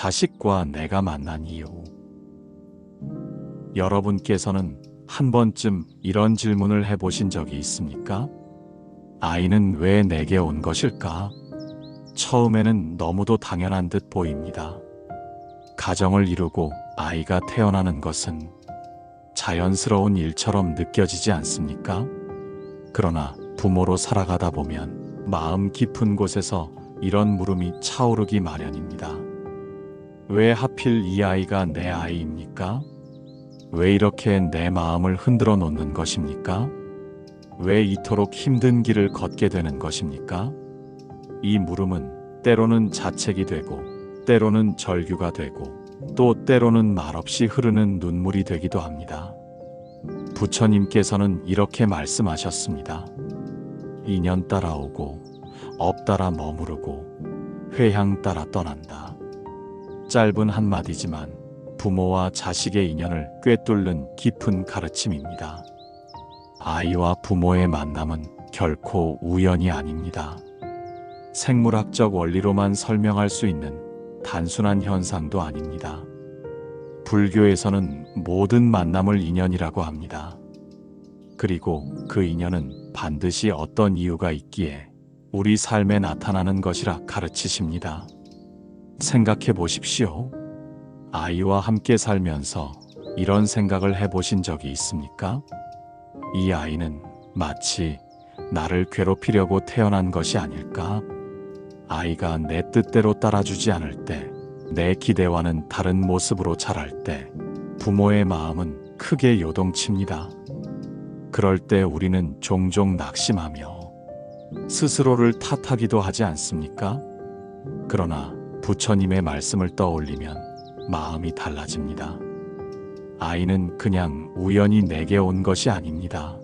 자식과 내가 만난 이유. 여러분께서는 한 번쯤 이런 질문을 해보신 적이 있습니까? 아이는 왜 내게 온 것일까? 처음에는 너무도 당연한 듯 보입니다. 가정을 이루고 아이가 태어나는 것은 자연스러운 일처럼 느껴지지 않습니까? 그러나 부모로 살아가다 보면 마음 깊은 곳에서 이런 물음이 차오르기 마련입니다. 왜 하필 이 아이가 내 아이입니까? 왜 이렇게 내 마음을 흔들어 놓는 것입니까? 왜 이토록 힘든 길을 걷게 되는 것입니까? 이 물음은 때로는 자책이 되고, 때로는 절규가 되고, 또 때로는 말없이 흐르는 눈물이 되기도 합니다. 부처님께서는 이렇게 말씀하셨습니다. 인연 따라 오고, 업 따라 머무르고, 회향 따라 떠난다. 짧은 한마디지만 부모와 자식의 인연을 꿰뚫는 깊은 가르침입니다. 아이와 부모의 만남은 결코 우연이 아닙니다. 생물학적 원리로만 설명할 수 있는 단순한 현상도 아닙니다. 불교에서는 모든 만남을 인연이라고 합니다. 그리고 그 인연은 반드시 어떤 이유가 있기에 우리 삶에 나타나는 것이라 가르치십니다. 생각해 보십시오. 아이와 함께 살면서 이런 생각을 해보신 적이 있습니까? 이 아이는 마치 나를 괴롭히려고 태어난 것이 아닐까? 아이가 내 뜻대로 따라주지 않을 때, 내 기대와는 다른 모습으로 자랄 때 부모의 마음은 크게 요동칩니다. 그럴 때 우리는 종종 낙심하며 스스로를 탓하기도 하지 않습니까? 그러나 부처님의 말씀을 떠올리면 마음이 달라집니다. 아이는 그냥 우연히 내게 온 것이 아닙니다.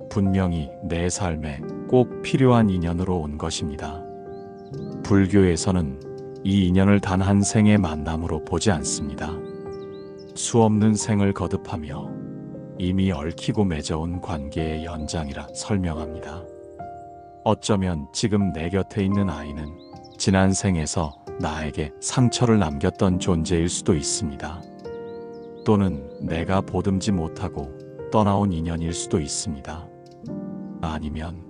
분명히 내 삶에 꼭 필요한 인연으로 온 것입니다. 불교에서는 이 인연을 단 한 생의 만남으로 보지 않습니다. 수없는 생을 거듭하며 이미 얽히고 맺어온 관계의 연장이라 설명합니다. 어쩌면 지금 내 곁에 있는 아이는 지난 생에서 나에게 상처를 남겼던 존재일 수도 있습니다. 또는 내가 보듬지 못하고 떠나온 인연일 수도 있습니다. 아니면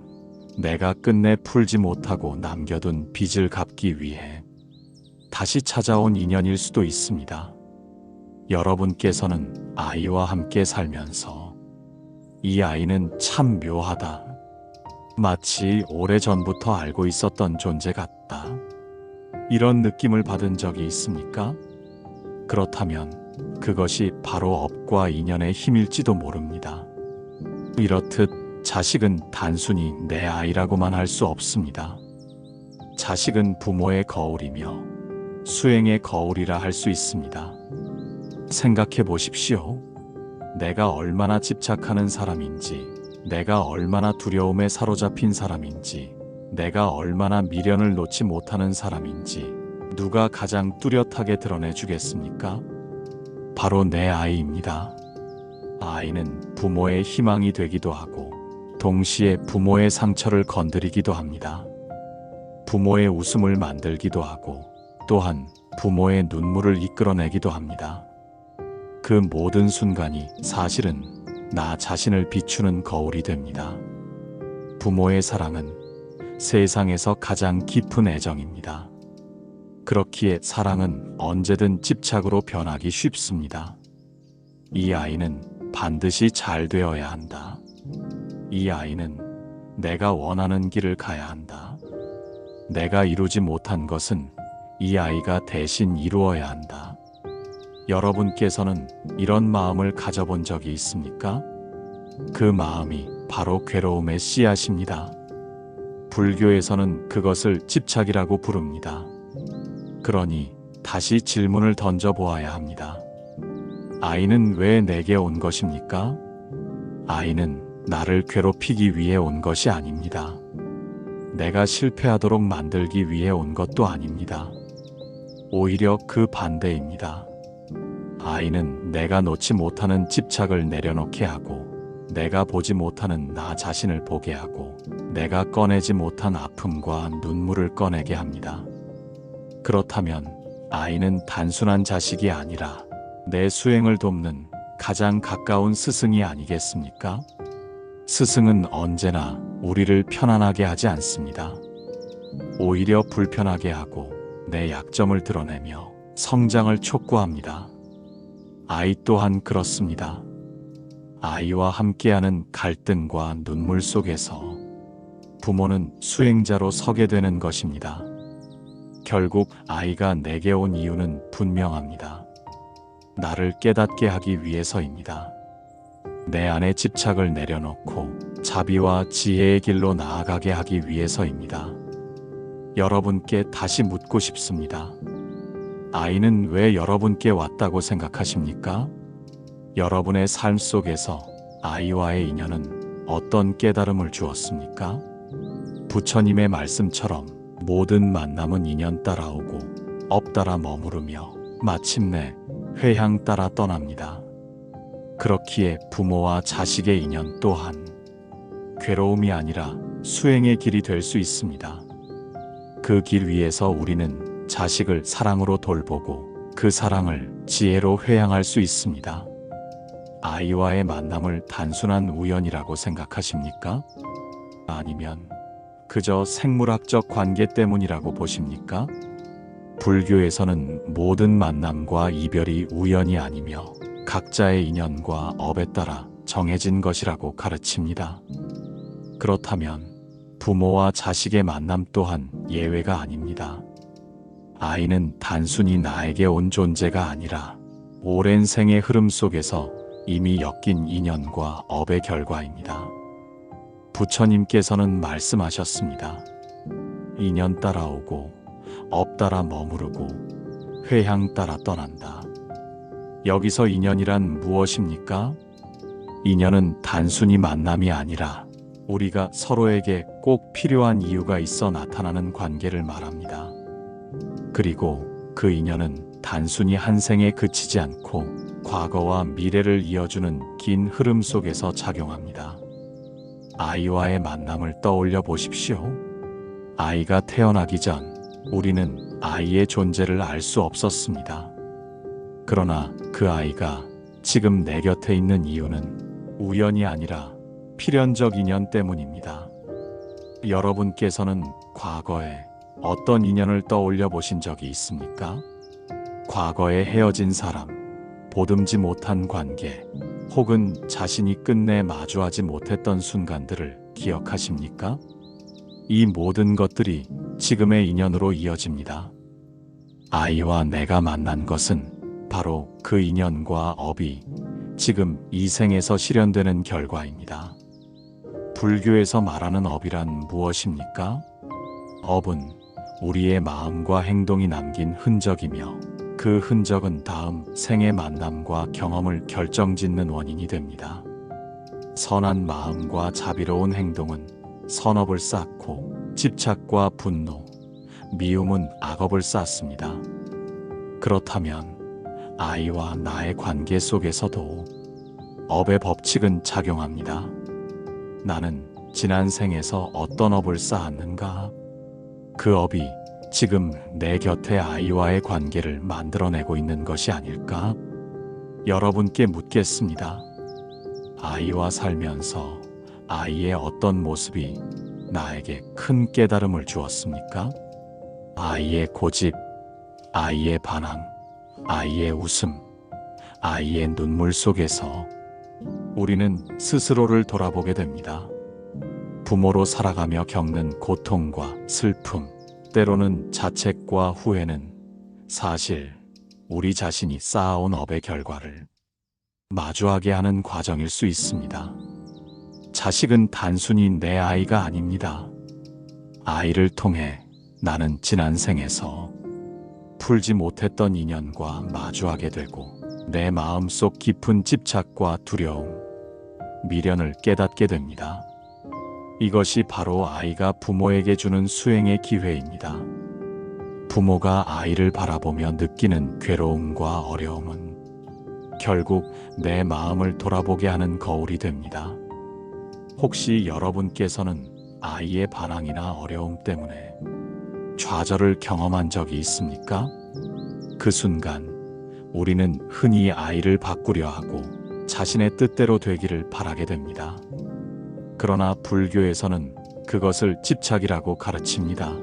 내가 끝내 풀지 못하고 남겨둔 빚을 갚기 위해 다시 찾아온 인연일 수도 있습니다. 여러분께서는 아이와 함께 살면서 이 아이는 참 묘하다. 마치 오래전부터 알고 있었던 존재 같다. 이런 느낌을 받은 적이 있습니까? 그렇다면 그것이 바로 업과 인연의 힘일지도 모릅니다. 이렇듯 자식은 단순히 내 아이라고만 할 수 없습니다. 자식은 부모의 거울이며 수행의 거울이라 할 수 있습니다. 생각해 보십시오. 내가 얼마나 집착하는 사람인지, 내가 얼마나 두려움에 사로잡힌 사람인지, 내가 얼마나 미련을 놓지 못하는 사람인지 누가 가장 뚜렷하게 드러내 주겠습니까? 바로 내 아이입니다. 아이는 부모의 희망이 되기도 하고 동시에 부모의 상처를 건드리기도 합니다. 부모의 웃음을 만들기도 하고 또한 부모의 눈물을 이끌어내기도 합니다. 그 모든 순간이 사실은 나 자신을 비추는 거울이 됩니다. 부모의 사랑은 세상에서 가장 깊은 애정입니다. 그렇기에 사랑은 언제든 집착으로 변하기 쉽습니다. 이 아이는 반드시 잘 되어야 한다. 이 아이는 내가 원하는 길을 가야 한다. 내가 이루지 못한 것은 이 아이가 대신 이루어야 한다. 여러분께서는 이런 마음을 가져본 적이 있습니까? 그 마음이 바로 괴로움의 씨앗입니다. 불교에서는 그것을 집착이라고 부릅니다. 그러니 다시 질문을 던져보아야 합니다. 아이는 왜 내게 온 것입니까? 아이는 나를 괴롭히기 위해 온 것이 아닙니다. 내가 실패하도록 만들기 위해 온 것도 아닙니다. 오히려 그 반대입니다. 아이는 내가 놓지 못하는 집착을 내려놓게 하고 내가 보지 못하는 나 자신을 보게 하고 내가 꺼내지 못한 아픔과 눈물을 꺼내게 합니다. 그렇다면 아이는 단순한 자식이 아니라 내 수행을 돕는 가장 가까운 스승이 아니겠습니까? 스승은 언제나 우리를 편안하게 하지 않습니다. 오히려 불편하게 하고 내 약점을 드러내며 성장을 촉구합니다. 아이 또한 그렇습니다. 아이와 함께하는 갈등과 눈물 속에서 부모는 수행자로 서게 되는 것입니다. 결국 아이가 내게 온 이유는 분명합니다. 나를 깨닫게 하기 위해서입니다. 내 안의 집착을 내려놓고 자비와 지혜의 길로 나아가게 하기 위해서입니다. 여러분께 다시 묻고 싶습니다. 아이는 왜 여러분께 왔다고 생각하십니까? 여러분의 삶 속에서 아이와의 인연은 어떤 깨달음을 주었습니까? 부처님의 말씀처럼 모든 만남은 인연 따라 오고 업 따라 머무르며 마침내 회향 따라 떠납니다. 그렇기에 부모와 자식의 인연 또한 괴로움이 아니라 수행의 길이 될 수 있습니다. 그 길 위에서 우리는 자식을 사랑으로 돌보고 그 사랑을 지혜로 회양할 수 있습니다. 아이와의 만남을 단순한 우연이라고 생각하십니까? 아니면 그저 생물학적 관계 때문이라고 보십니까? 불교에서는 모든 만남과 이별이 우연이 아니며 각자의 인연과 업에 따라 정해진 것이라고 가르칩니다. 그렇다면 부모와 자식의 만남 또한 예외가 아닙니다. 아이는 단순히 나에게 온 존재가 아니라 오랜 생의 흐름 속에서 이미 엮인 인연과 업의 결과입니다. 부처님께서는 말씀하셨습니다. 인연 따라 오고 업 따라 머무르고 회향 따라 떠난다. 여기서 인연이란 무엇입니까? 인연은 단순히 만남이 아니라 우리가 서로에게 꼭 필요한 이유가 있어 나타나는 관계를 말합니다. 그리고 그 인연은 단순히 한 생에 그치지 않고 과거와 미래를 이어주는 긴 흐름 속에서 작용합니다. 아이와의 만남을 떠올려 보십시오. 아이가 태어나기 전 우리는 아이의 존재를 알 수 없었습니다. 그러나 그 아이가 지금 내 곁에 있는 이유는 우연이 아니라 필연적 인연 때문입니다. 여러분께서는 과거에 어떤 인연을 떠올려 보신 적이 있습니까? 과거에 헤어진 사람, 보듬지 못한 관계, 혹은 자신이 끝내 마주하지 못했던 순간들을 기억하십니까? 이 모든 것들이 지금의 인연으로 이어집니다. 아이와 내가 만난 것은 바로 그 인연과 업이 지금 이 생에서 실현되는 결과입니다. 불교에서 말하는 업이란 무엇입니까? 업은 우리의 마음과 행동이 남긴 흔적이며 그 흔적은 다음 생의 만남과 경험을 결정짓는 원인이 됩니다. 선한 마음과 자비로운 행동은 선업을 쌓고 집착과 분노, 미움은 악업을 쌓습니다. 그렇다면 아이와 나의 관계 속에서도 업의 법칙은 작용합니다. 나는 지난 생에서 어떤 업을 쌓았는가? 그 업이 지금 내 곁에 아이와의 관계를 만들어내고 있는 것이 아닐까? 여러분께 묻겠습니다. 아이와 살면서 아이의 어떤 모습이 나에게 큰 깨달음을 주었습니까? 아이의 고집, 아이의 반항, 아이의 웃음, 아이의 눈물 속에서 우리는 스스로를 돌아보게 됩니다. 부모로 살아가며 겪는 고통과 슬픔, 때로는 자책과 후회는 사실 우리 자신이 쌓아온 업의 결과를 마주하게 하는 과정일 수 있습니다. 자식은 단순히 내 아이가 아닙니다. 아이를 통해 나는 지난 생에서 풀지 못했던 인연과 마주하게 되고 내 마음속 깊은 집착과 두려움, 미련을 깨닫게 됩니다. 이것이 바로 아이가 부모에게 주는 수행의 기회입니다. 부모가 아이를 바라보며 느끼는 괴로움과 어려움은 결국 내 마음을 돌아보게 하는 거울이 됩니다. 혹시 여러분께서는 아이의 반항이나 어려움 때문에 좌절을 경험한 적이 있습니까? 그 순간 우리는 흔히 아이를 바꾸려 하고 자신의 뜻대로 되기를 바라게 됩니다. 그러나 불교에서는 그것을 집착이라고 가르칩니다.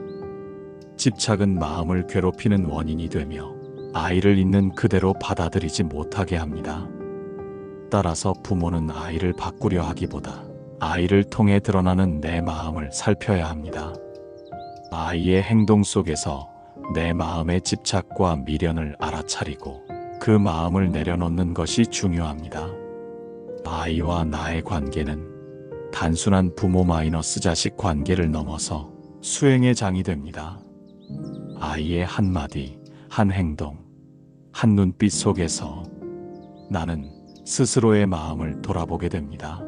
집착은 마음을 괴롭히는 원인이 되며 아이를 있는 그대로 받아들이지 못하게 합니다. 따라서 부모는 아이를 바꾸려 하기보다 아이를 통해 드러나는 내 마음을 살펴야 합니다. 아이의 행동 속에서 내 마음의 집착과 미련을 알아차리고 그 마음을 내려놓는 것이 중요합니다. 아이와 나의 관계는 단순한 부모 마이너스 자식 관계를 넘어서 수행의 장이 됩니다. 아이의 한마디, 한 행동, 한 눈빛 속에서 나는 스스로의 마음을 돌아보게 됩니다.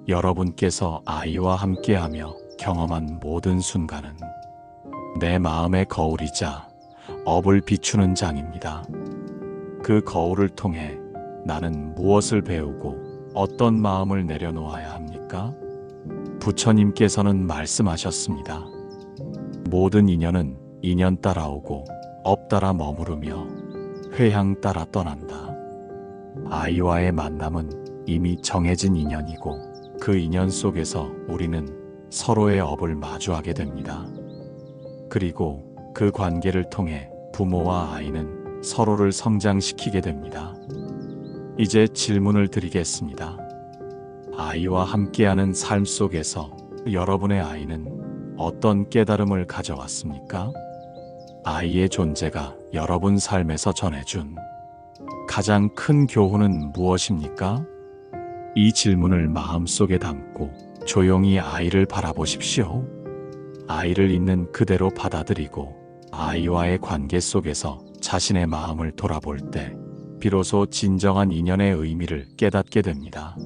여러분께서 아이와 함께하며 경험한 모든 순간은 내 마음의 거울이자 업을 비추는 장입니다. 그 거울을 통해 나는 무엇을 배우고 어떤 마음을 내려놓아야 합니까? 부처님께서는 말씀하셨습니다. 모든 인연은 인연 따라 오고 업 따라 머무르며 회향 따라 떠난다. 아이와의 만남은 이미 정해진 인연이고 그 인연 속에서 우리는 서로의 업을 마주하게 됩니다. 그리고 그 관계를 통해 부모와 아이는 서로를 성장시키게 됩니다. 이제 질문을 드리겠습니다. 아이와 함께하는 삶 속에서 여러분의 아이는 어떤 깨달음을 가져왔습니까? 아이의 존재가 여러분 삶에서 전해준 가장 큰 교훈은 무엇입니까? 이 질문을 마음속에 담고 조용히 아이를 바라보십시오. 아이를 있는 그대로 받아들이고 아이와의 관계 속에서 자신의 마음을 돌아볼 때 비로소 진정한 인연의 의미를 깨닫게 됩니다.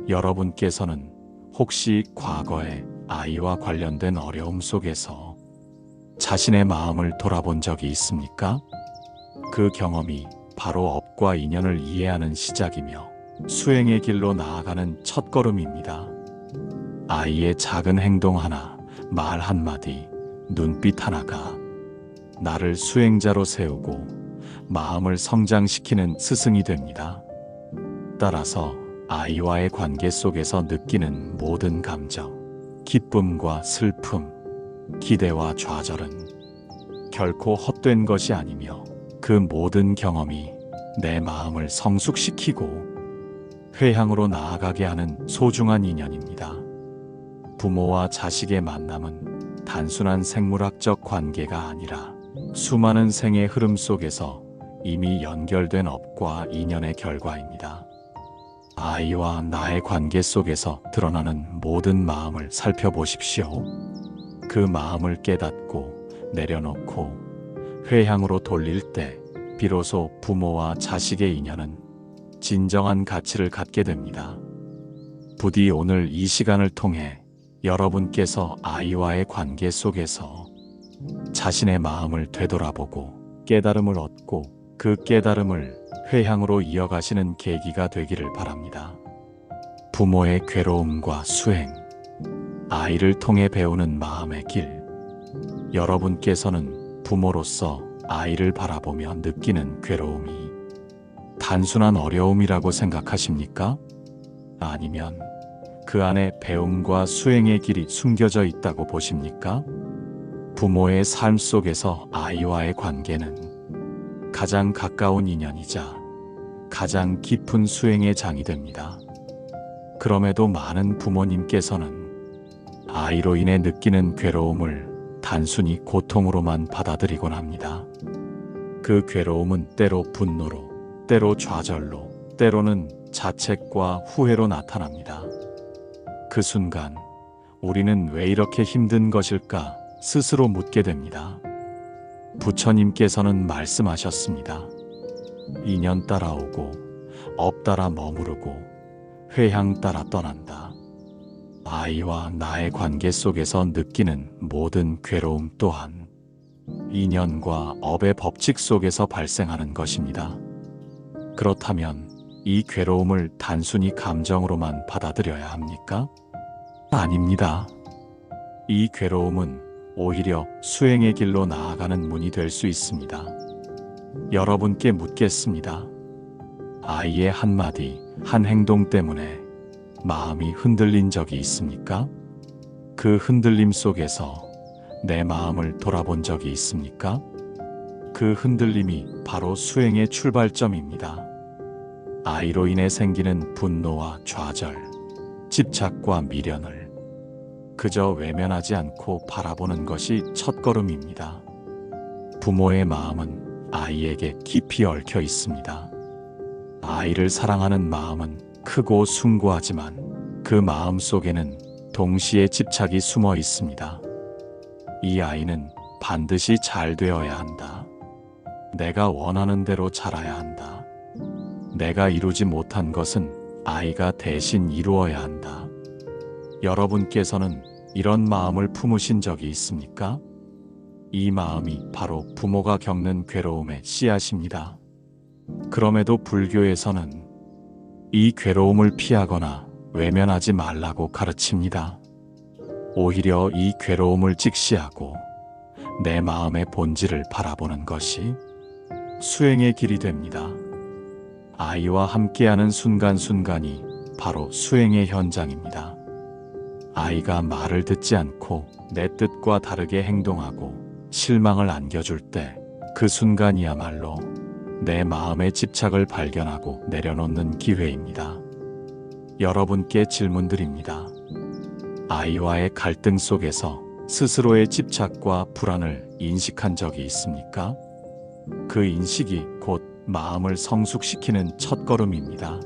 여러분께서는 혹시 과거에 아이와 관련된 어려움 속에서 자신의 마음을 돌아본 적이 있습니까? 그 경험이 바로 업과 인연을 이해하는 시작이며 수행의 길로 나아가는 첫걸음입니다. 아이의 작은 행동 하나, 말 한마디, 눈빛 하나가 나를 수행자로 세우고 마음을 성장시키는 스승이 됩니다. 따라서 아이와의 관계 속에서 느끼는 모든 감정, 기쁨과 슬픔, 기대와 좌절은 결코 헛된 것이 아니며 그 모든 경험이 내 마음을 성숙시키고 회향으로 나아가게 하는 소중한 인연입니다. 부모와 자식의 만남은 단순한 생물학적 관계가 아니라 수많은 생의 흐름 속에서 이미 연결된 업과 인연의 결과입니다. 아이와 나의 관계 속에서 드러나는 모든 마음을 살펴보십시오. 그 마음을 깨닫고 내려놓고 회향으로 돌릴 때 비로소 부모와 자식의 인연은 진정한 가치를 갖게 됩니다. 부디 오늘 이 시간을 통해 여러분께서 아이와의 관계 속에서 자신의 마음을 되돌아보고 깨달음을 얻고 그 깨달음을 회향으로 이어가시는 계기가 되기를 바랍니다. 부모의 괴로움과 수행, 아이를 통해 배우는 마음의 길. 여러분께서는 부모로서 아이를 바라보며 느끼는 괴로움이 단순한 어려움이라고 생각하십니까? 아니면 그 안에 배움과 수행의 길이 숨겨져 있다고 보십니까? 부모의 삶 속에서 아이와의 관계는 가장 가까운 인연이자 가장 깊은 수행의 장이 됩니다. 그럼에도 많은 부모님께서는 아이로 인해 느끼는 괴로움을 단순히 고통으로만 받아들이곤 합니다. 그 괴로움은 때로 분노로, 때로 좌절로, 때로는 자책과 후회로 나타납니다. 그 순간 우리는 왜 이렇게 힘든 것일까 스스로 묻게 됩니다. 부처님께서는 말씀하셨습니다. 인연 따라 오고 업 따라 머무르고 회향 따라 떠난다. 아이와 나의 관계 속에서 느끼는 모든 괴로움 또한 인연과 업의 법칙 속에서 발생하는 것입니다. 그렇다면 이 괴로움을 단순히 감정으로만 받아들여야 합니까? 아닙니다. 이 괴로움은 오히려 수행의 길로 나아가는 문이 될 수 있습니다. 여러분께 묻겠습니다. 아이의 한마디, 한 행동 때문에 마음이 흔들린 적이 있습니까? 그 흔들림 속에서 내 마음을 돌아본 적이 있습니까? 그 흔들림이 바로 수행의 출발점입니다. 아이로 인해 생기는 분노와 좌절, 집착과 미련을 그저 외면하지 않고 바라보는 것이 첫걸음입니다. 부모의 마음은 아이에게 깊이 얽혀 있습니다. 아이를 사랑하는 마음은 크고 숭고하지만 그 마음 속에는 동시에 집착이 숨어 있습니다. 이 아이는 반드시 잘 되어야 한다. 내가 원하는 대로 자라야 한다. 내가 이루지 못한 것은 아이가 대신 이루어야 한다. 여러분께서는 이런 마음을 품으신 적이 있습니까? 이 마음이 바로 부모가 겪는 괴로움의 씨앗입니다. 그럼에도 불교에서는 이 괴로움을 피하거나 외면하지 말라고 가르칩니다. 오히려 이 괴로움을 직시하고 내 마음의 본질을 바라보는 것이 수행의 길이 됩니다. 아이와 함께하는 순간순간이 바로 수행의 현장입니다. 아이가 말을 듣지 않고 내 뜻과 다르게 행동하고 실망을 안겨줄 때 그 순간이야말로 내 마음의 집착을 발견하고 내려놓는 기회입니다. 여러분께 질문드립니다. 아이와의 갈등 속에서 스스로의 집착과 불안을 인식한 적이 있습니까? 그 인식이 곧 마음을 성숙시키는 첫걸음입니다.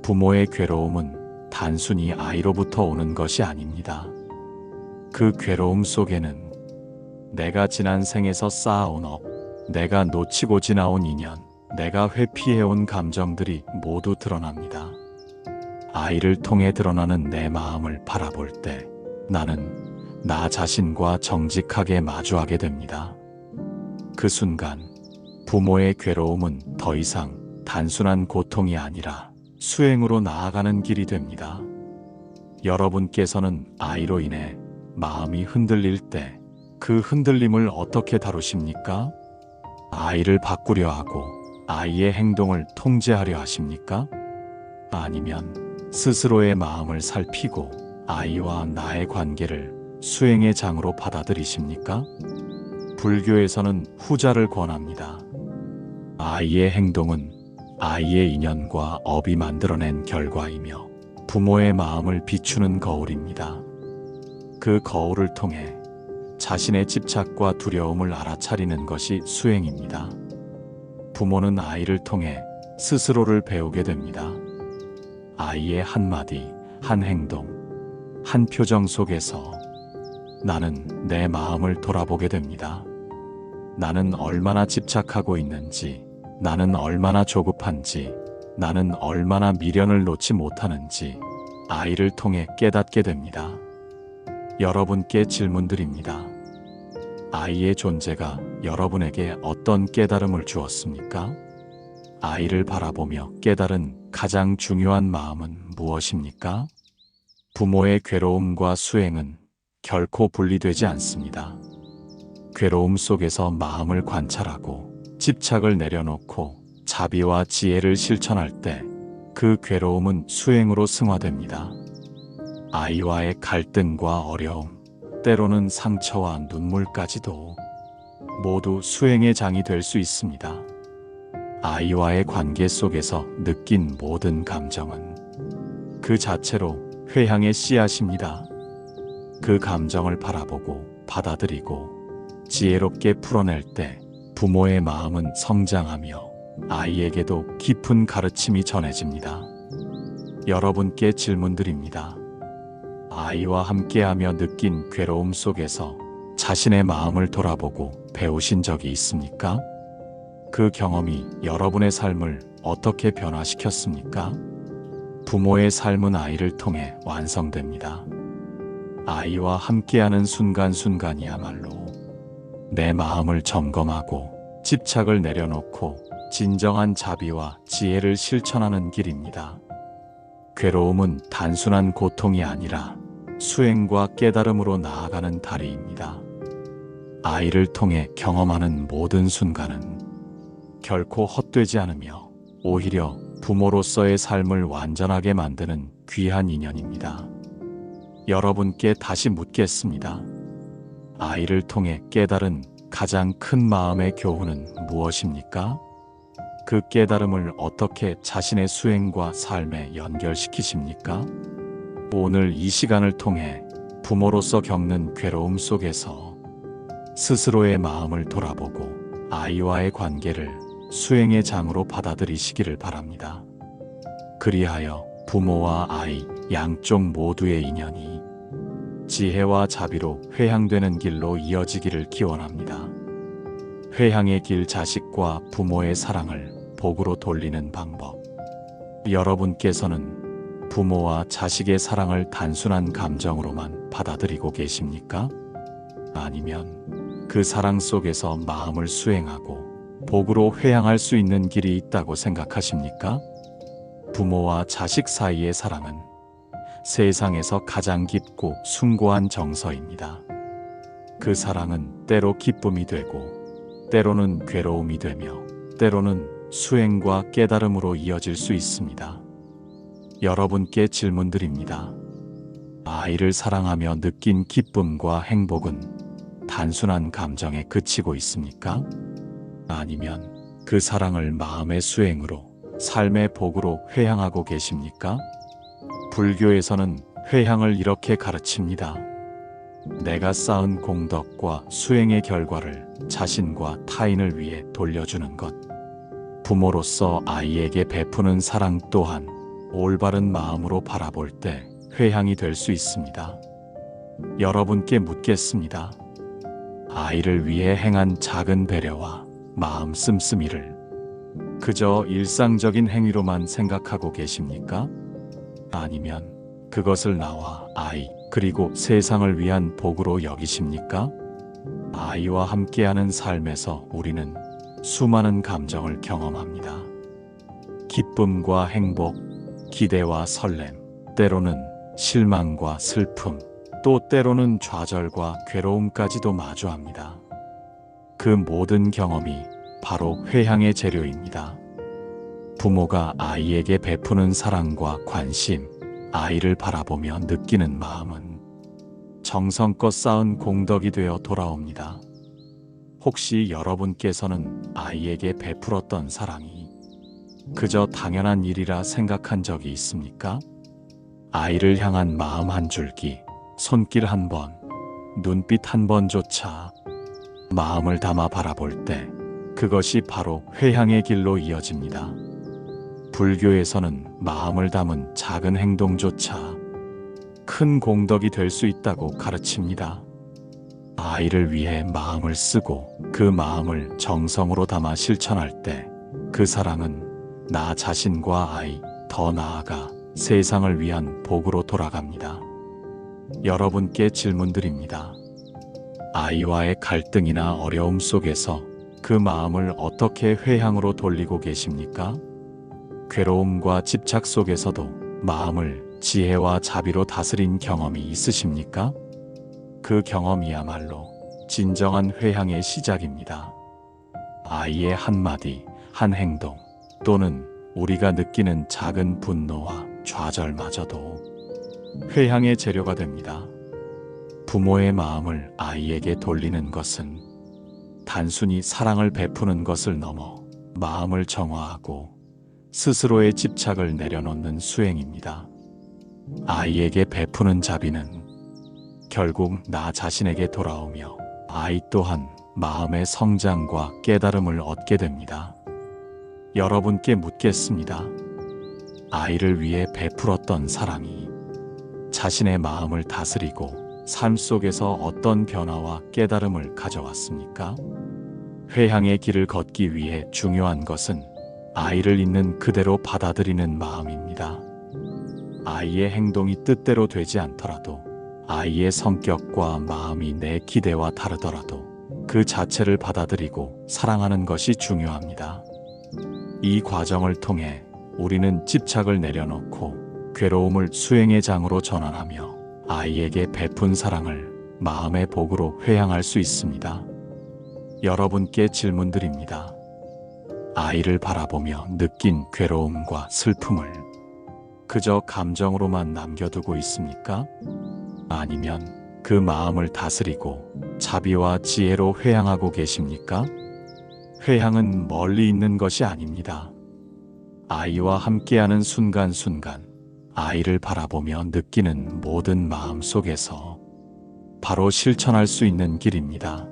부모의 괴로움은 단순히 아이로부터 오는 것이 아닙니다. 그 괴로움 속에는 내가 지난 생에서 쌓아온 업, 내가 놓치고 지나온 인연, 내가 회피해온 감정들이 모두 드러납니다. 아이를 통해 드러나는 내 마음을 바라볼 때 나는 나 자신과 정직하게 마주하게 됩니다. 그 순간 부모의 괴로움은 더 이상 단순한 고통이 아니라 수행으로 나아가는 길이 됩니다. 여러분께서는 아이로 인해 마음이 흔들릴 때 그 흔들림을 어떻게 다루십니까? 아이를 바꾸려 하고 아이의 행동을 통제하려 하십니까? 아니면 스스로의 마음을 살피고 아이와 나의 관계를 수행의 장으로 받아들이십니까? 불교에서는 후자를 권합니다. 아이의 행동은 아이의 인연과 업이 만들어낸 결과이며 부모의 마음을 비추는 거울입니다. 그 거울을 통해 자신의 집착과 두려움을 알아차리는 것이 수행입니다. 부모는 아이를 통해 스스로를 배우게 됩니다. 아이의 한마디, 한 행동, 한 표정 속에서 나는 내 마음을 돌아보게 됩니다. 나는 얼마나 집착하고 있는지, 나는 얼마나 조급한지, 나는 얼마나 미련을 놓지 못하는지 아이를 통해 깨닫게 됩니다. 여러분께 질문드립니다. 아이의 존재가 여러분에게 어떤 깨달음을 주었습니까? 아이를 바라보며 깨달은 가장 중요한 마음은 무엇입니까? 부모의 괴로움과 수행은 결코 분리되지 않습니다. 괴로움 속에서 마음을 관찰하고 집착을 내려놓고 자비와 지혜를 실천할 때 그 괴로움은 수행으로 승화됩니다. 아이와의 갈등과 어려움, 때로는 상처와 눈물까지도 모두 수행의 장이 될 수 있습니다. 아이와의 관계 속에서 느낀 모든 감정은 그 자체로 회향의 씨앗입니다. 그 감정을 바라보고 받아들이고 지혜롭게 풀어낼 때 부모의 마음은 성장하며 아이에게도 깊은 가르침이 전해집니다. 여러분께 질문드립니다. 아이와 함께하며 느낀 괴로움 속에서 자신의 마음을 돌아보고 배우신 적이 있습니까? 그 경험이 여러분의 삶을 어떻게 변화시켰습니까? 부모의 삶은 아이를 통해 완성됩니다. 아이와 함께하는 순간순간이야말로 내 마음을 점검하고 집착을 내려놓고 진정한 자비와 지혜를 실천하는 길입니다. 괴로움은 단순한 고통이 아니라 수행과 깨달음으로 나아가는 다리입니다. 아이를 통해 경험하는 모든 순간은 결코 헛되지 않으며 오히려 부모로서의 삶을 완전하게 만드는 귀한 인연입니다. 여러분께 다시 묻겠습니다. 아이를 통해 깨달은 가장 큰 마음의 교훈은 무엇입니까? 그 깨달음을 어떻게 자신의 수행과 삶에 연결시키십니까? 오늘 이 시간을 통해 부모로서 겪는 괴로움 속에서 스스로의 마음을 돌아보고 아이와의 관계를 수행의 장으로 받아들이시기를 바랍니다. 그리하여 부모와 아이 양쪽 모두의 인연이 지혜와 자비로 회향되는 길로 이어지기를 기원합니다. 회향의 길 자식과 부모의 사랑을 복으로 돌리는 방법. 여러분께서는 부모와 자식의 사랑을 단순한 감정으로만 받아들이고 계십니까? 아니면 그 사랑 속에서 마음을 수행하고 복으로 회향할 수 있는 길이 있다고 생각하십니까? 부모와 자식 사이의 사랑은 세상에서 가장 깊고 숭고한 정서입니다. 그 사랑은 때로 기쁨이 되고 때로는 괴로움이 되며 때로는 수행과 깨달음으로 이어질 수 있습니다. 여러분께 질문드립니다. 아이를 사랑하며 느낀 기쁨과 행복은 단순한 감정에 그치고 있습니까? 아니면 그 사랑을 마음의 수행으로 삶의 복으로 회향하고 계십니까? 불교에서는 회향을 이렇게 가르칩니다. 내가 쌓은 공덕과 수행의 결과를 자신과 타인을 위해 돌려주는 것. 부모로서 아이에게 베푸는 사랑 또한 올바른 마음으로 바라볼 때 회향이 될 수 있습니다. 여러분께 묻겠습니다. 아이를 위해 행한 작은 배려와 마음 씀씀이를 그저 일상적인 행위로만 생각하고 계십니까? 아니면 그것을 나와 아이 그리고 세상을 위한 복으로 여기십니까? 아이와 함께하는 삶에서 우리는 수많은 감정을 경험합니다. 기쁨과 행복, 기대와 설렘, 때로는 실망과 슬픔, 또 때로는 좌절과 괴로움까지도 마주합니다. 그 모든 경험이 바로 회향의 재료입니다. 부모가 아이에게 베푸는 사랑과 관심, 아이를 바라보며 느끼는 마음은 정성껏 쌓은 공덕이 되어 돌아옵니다. 혹시 여러분께서는 아이에게 베풀었던 사랑이 그저 당연한 일이라 생각한 적이 있습니까? 아이를 향한 마음 한 줄기, 손길 한 번, 눈빛 한 번조차 마음을 담아 바라볼 때 그것이 바로 회향의 길로 이어집니다. 불교에서는 마음을 담은 작은 행동조차 큰 공덕이 될 수 있다고 가르칩니다. 아이를 위해 마음을 쓰고 그 마음을 정성으로 담아 실천할 때 그 사랑은 나 자신과 아이, 더 나아가 세상을 위한 복으로 돌아갑니다. 여러분께 질문드립니다. 아이와의 갈등이나 어려움 속에서 그 마음을 어떻게 회향으로 돌리고 계십니까? 괴로움과 집착 속에서도 마음을 지혜와 자비로 다스린 경험이 있으십니까? 그 경험이야말로 진정한 회향의 시작입니다. 아이의 한마디, 한 행동, 또는 우리가 느끼는 작은 분노와 좌절마저도 회향의 재료가 됩니다. 부모의 마음을 아이에게 돌리는 것은 단순히 사랑을 베푸는 것을 넘어 마음을 정화하고 스스로의 집착을 내려놓는 수행입니다. 아이에게 베푸는 자비는 결국 나 자신에게 돌아오며 아이 또한 마음의 성장과 깨달음을 얻게 됩니다. 여러분께 묻겠습니다. 아이를 위해 베풀었던 사랑이 자신의 마음을 다스리고 삶 속에서 어떤 변화와 깨달음을 가져왔습니까? 회향의 길을 걷기 위해 중요한 것은 아이를 있는 그대로 받아들이는 마음입니다. 아이의 행동이 뜻대로 되지 않더라도, 아이의 성격과 마음이 내 기대와 다르더라도 그 자체를 받아들이고 사랑하는 것이 중요합니다. 이 과정을 통해 우리는 집착을 내려놓고 괴로움을 수행의 장으로 전환하며 아이에게 베푼 사랑을 마음의 복으로 회향할 수 있습니다. 여러분께 질문드립니다. 아이를 바라보며 느낀 괴로움과 슬픔을 그저 감정으로만 남겨두고 있습니까? 아니면 그 마음을 다스리고 자비와 지혜로 회향하고 계십니까? 회향은 멀리 있는 것이 아닙니다. 아이와 함께하는 순간순간, 아이를 바라보며 느끼는 모든 마음 속에서 바로 실천할 수 있는 길입니다.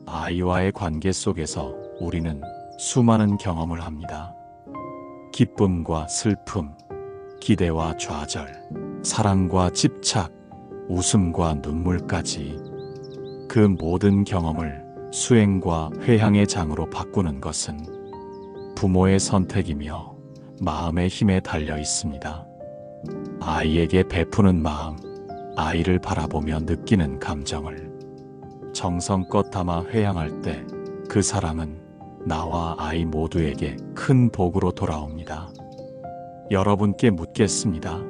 아이와의 관계 속에서 우리는 수많은 경험을 합니다. 기쁨과 슬픔, 기대와 좌절, 사랑과 집착, 웃음과 눈물까지 그 모든 경험을 수행과 회향의 장으로 바꾸는 것은 부모의 선택이며 마음의 힘에 달려 있습니다. 아이에게 베푸는 마음, 아이를 바라보며 느끼는 감정을 정성껏 담아 회향할 때 그 사랑은 나와 아이 모두에게 큰 복으로 돌아옵니다. 여러분께 묻겠습니다.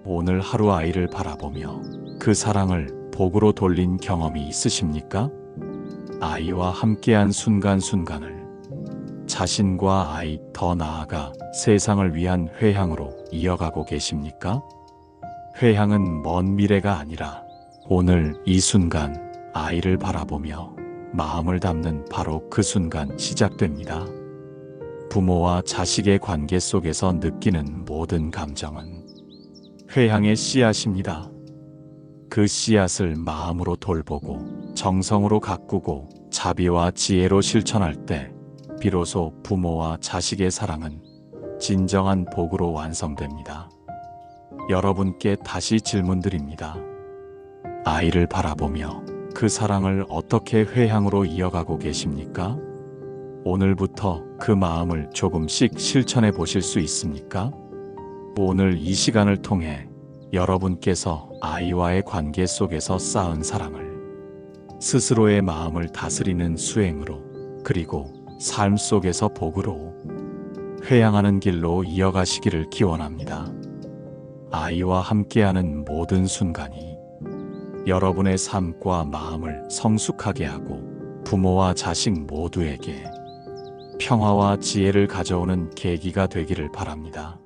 오늘 하루 아이를 바라보며 그 사랑을 복으로 돌린 경험이 있으십니까? 아이와 함께한 순간순간을 자신과 아이, 더 나아가 세상을 위한 회향으로 이어가고 계십니까? 회향은 먼 미래가 아니라 오늘 이 순간 아이를 바라보며 마음을 담는 바로 그 순간 시작됩니다. 부모와 자식의 관계 속에서 느끼는 모든 감정은 회향의 씨앗입니다. 그 씨앗을 마음으로 돌보고 정성으로 가꾸고 자비와 지혜로 실천할 때 비로소 부모와 자식의 사랑은 진정한 복으로 완성됩니다. 여러분께 다시 질문드립니다. 아이를 바라보며 그 사랑을 어떻게 회향으로 이어가고 계십니까? 오늘부터 그 마음을 조금씩 실천해 보실 수 있습니까? 오늘 이 시간을 통해 여러분께서 아이와의 관계 속에서 쌓은 사랑을 스스로의 마음을 다스리는 수행으로, 그리고 삶 속에서 복으로 회향하는 길로 이어가시기를 기원합니다. 아이와 함께하는 모든 순간이 여러분의 삶과 마음을 성숙하게 하고 부모와 자식 모두에게 평화와 지혜를 가져오는 계기가 되기를 바랍니다.